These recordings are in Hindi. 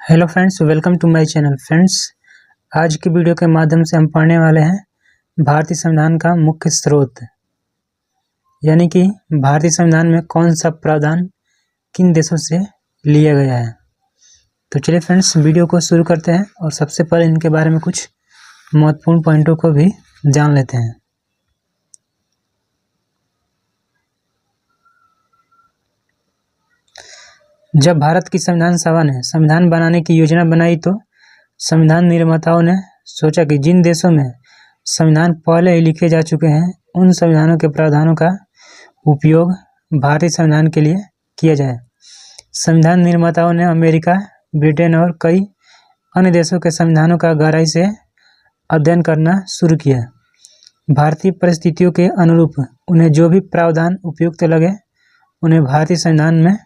Hello friends, welcome to my channel. Friends, आज की वीडियो के माध्यम से हम पढ़ने वाले हैं भारतीय संविधान का मुख्य स्रोत, यानी कि भारतीय संविधान में कौन सा प्रावधान किन देशों से लिया गया है। तो चलिए फ्रेंड्स, वीडियो को शुरू करते हैं और सबसे पहले इनके बारे में कुछ महत्वपूर्ण पॉइंटों को भी जान लेते हैं। जब भारत की संविधान सभा ने संविधान बनाने की योजना बनाई तो संविधान निर्माताओं ने सोचा कि जिन देशों में संविधान पहले ही लिखे जा चुके हैं उन संविधानों के प्रावधानों का उपयोग भारतीय संविधान के लिए किया जाए। संविधान निर्माताओं ने अमेरिका, ब्रिटेन और कई अन्य देशों के संविधानों का गहराई से अध्ययन करना शुरू किया। भारतीय परिस्थितियों के अनुरूप उन्हें जो भी प्रावधान उपयुक्त लगे उन्हें भारतीय संविधान में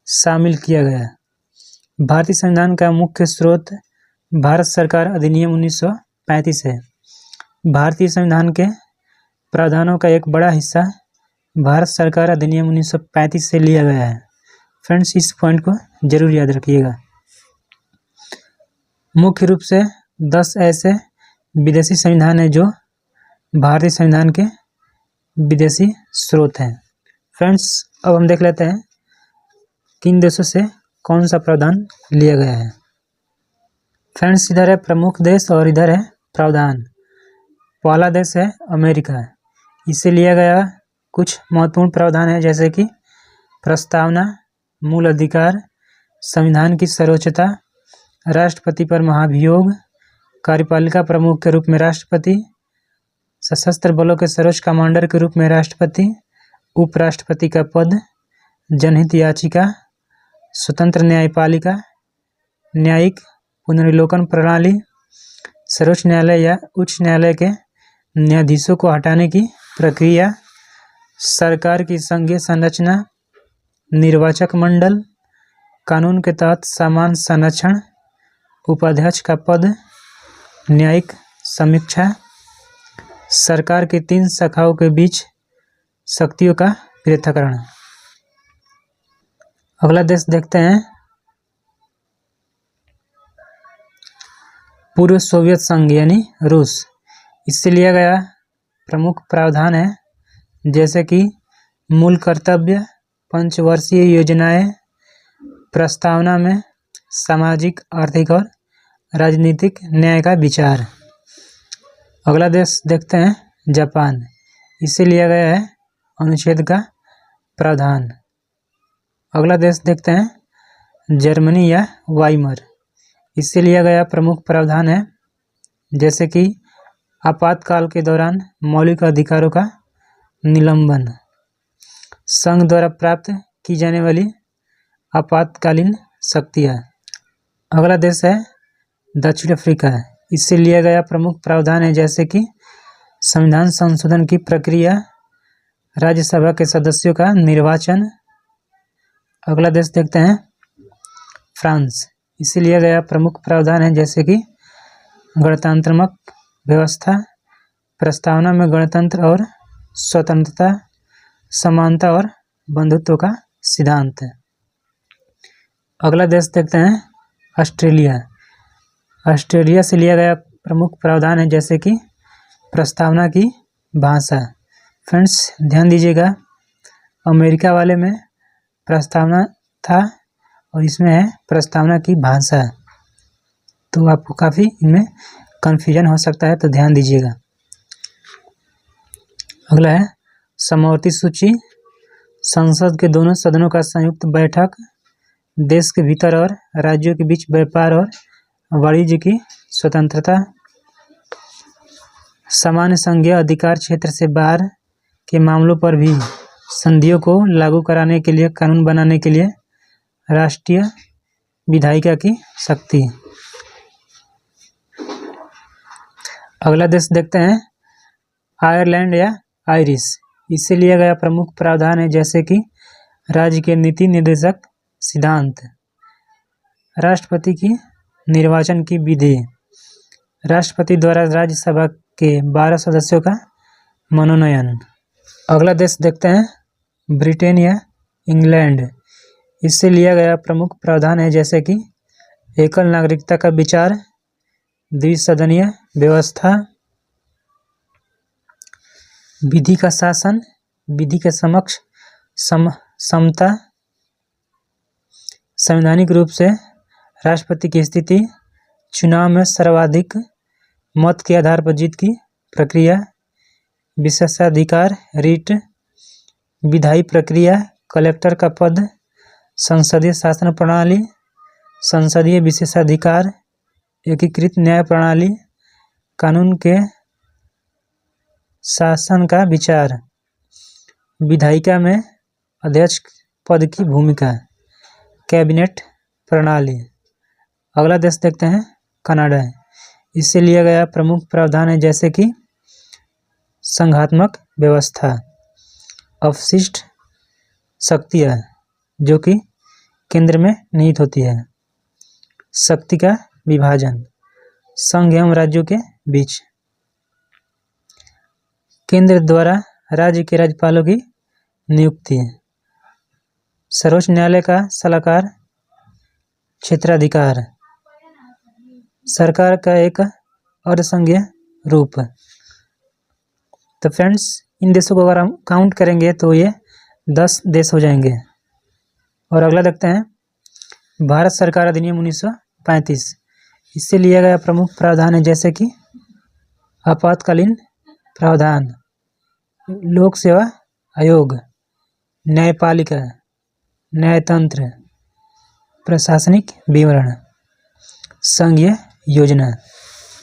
शामिल किया गया। भारतीय संविधान का मुख्य स्रोत भारत सरकार अधिनियम 1935 है। भारतीय संविधान के प्रावधानों का एक बड़ा हिस्सा भारत सरकार अधिनियम 1935 से लिया गया है। फ्रेंड्स, इस पॉइंट को जरूर याद रखिएगा। मुख्य रूप से 10 ऐसे विदेशी संविधान हैं जो भारतीय संविधान के विदेशी स्रोत हैं। फ्रेंड्स, अब हम देख लेते हैं किन देशों से कौन सा प्रावधान लिया गया है। फ्रेंड्स, इधर है प्रमुख देश और इधर है प्रावधान। पहला देश है अमेरिका। इससे लिया गया कुछ महत्वपूर्ण प्रावधान है, जैसे कि प्रस्तावना, मूल अधिकार, संविधान की सर्वोच्चता, राष्ट्रपति पर महाभियोग, कार्यपालिका प्रमुख के रूप में राष्ट्रपति, सशस्त्र बलों के सर्वोच्च कमांडर के रूप में राष्ट्रपति, उपराष्ट्रपति का पद, जनहित याचिका, स्वतंत्र न्यायपालिका, न्यायिक पुनर्विलोकन प्रणाली, सर्वोच्च न्यायालय या उच्च न्यायालय के न्यायाधीशों को हटाने की प्रक्रिया, सरकार की संघीय संरचना, निर्वाचक मंडल, कानून के तहत समान संरक्षण, उपाध्यक्ष का पद, न्यायिक समीक्षा, सरकार की 3 शाखाओं के बीच शक्तियों का पृथक्करण। अगला देश देखते हैं पूर्व सोवियत संघ यानी रूस। इससे लिया गया प्रमुख प्रावधान है, जैसे कि मूल कर्तव्य, पंचवर्षीय योजनाएं, प्रस्तावना में सामाजिक, आर्थिक और राजनीतिक न्याय का विचार। अगला देश देखते हैं जापान। इससे लिया गया है अनुच्छेद का प्रावधान। अगला देश देखते हैं जर्मनी या वाइमर। इससे लिया गया प्रमुख प्रावधान है, जैसे कि आपातकाल के दौरान मौलिक अधिकारों का निलंबन, संघ द्वारा प्राप्त की जाने वाली आपातकालीन शक्तियाँ। अगला देश है दक्षिण अफ्रीका। इससे लिया गया प्रमुख प्रावधान है, जैसे कि संविधान संशोधन की प्रक्रिया, राज्यसभा के सदस्यों का निर्वाचन। अगला देश देखते हैं फ्रांस। इससे लिया गया प्रमुख प्रावधान है, जैसे कि गणतंत्रात्मक व्यवस्था, प्रस्तावना में गणतंत्र और स्वतंत्रता, समानता और बंधुत्व का सिद्धांत। अगला देश देखते हैं ऑस्ट्रेलिया। ऑस्ट्रेलिया से लिया गया प्रमुख प्रावधान है, जैसे कि प्रस्तावना की भाषा। फ्रेंड्स, ध्यान दीजिएगा, अमेरिका वाले में प्रस्तावना था और इसमें है प्रस्तावना की भाषा, तो आपको काफ़ी इनमें कन्फ्यूजन हो सकता है, तो ध्यान दीजिएगा। अगला है समवर्ती सूची। संसद के दोनों सदनों का संयुक्त बैठक, देश के भीतर और राज्यों के बीच व्यापार और वाणिज्य की स्वतंत्रता, सामान्य संघीय अधिकार क्षेत्र से बाहर के मामलों पर भी संधियों को लागू कराने के लिए कानून बनाने के लिए राष्ट्रीय विधायिका की शक्ति। अगला देश देखते हैं आयरलैंड या आयरिश। इससे लिया गया प्रमुख प्रावधान है, जैसे कि राज्य के नीति निर्देशक सिद्धांत, राष्ट्रपति की निर्वाचन की विधि, राष्ट्रपति द्वारा राज्यसभा के 12 सदस्यों का मनोनयन। अगला देश देखते हैं ब्रिटेन या इंग्लैंड। इससे लिया गया प्रमुख प्रावधान है, जैसे कि एकल नागरिकता का विचार, द्विसदनीय व्यवस्था, विधि का शासन, विधि के समक्ष समता, संवैधानिक रूप से राष्ट्रपति की स्थिति, चुनाव में सर्वाधिक मत के आधार पर जीत की प्रक्रिया, विशेषाधिकार, रीट, विधायी प्रक्रिया, कलेक्टर का पद, संसदीय शासन प्रणाली, संसदीय विशेषाधिकार, एकीकृत न्याय प्रणाली, कानून के शासन का विचार, विधायिका में अध्यक्ष पद की भूमिका, कैबिनेट प्रणाली। अगला देश देखते हैं, कनाडा। इससे लिया गया प्रमुख प्रावधान है जैसे कि संघात्मक व्यवस्था, अपशिष्ट शक्तियाँ जो कि केंद्र में निहित होती है, शक्ति का विभाजन, संघ एवं राज्यों के बीच, केंद्र द्वारा राज्य के राज्यपालों की नियुक्ति, सर्वोच्च न्यायालय का सलाहकार क्षेत्राधिकार, सरकार का एक अर्धसंघीय रूप। तो फ्रेंड्स, इन देशों को अगर हम काउंट करेंगे तो ये 10 देश हो जाएंगे। और अगला देखते हैं, भारत सरकार अधिनियम 1935। इससे लिया गया प्रमुख प्रावधान है जैसे कि आपातकालीन प्रावधान, लोक सेवा आयोग, न्यायपालिका, न्यायतंत्र, प्रशासनिक विवरण, संघीय योजना।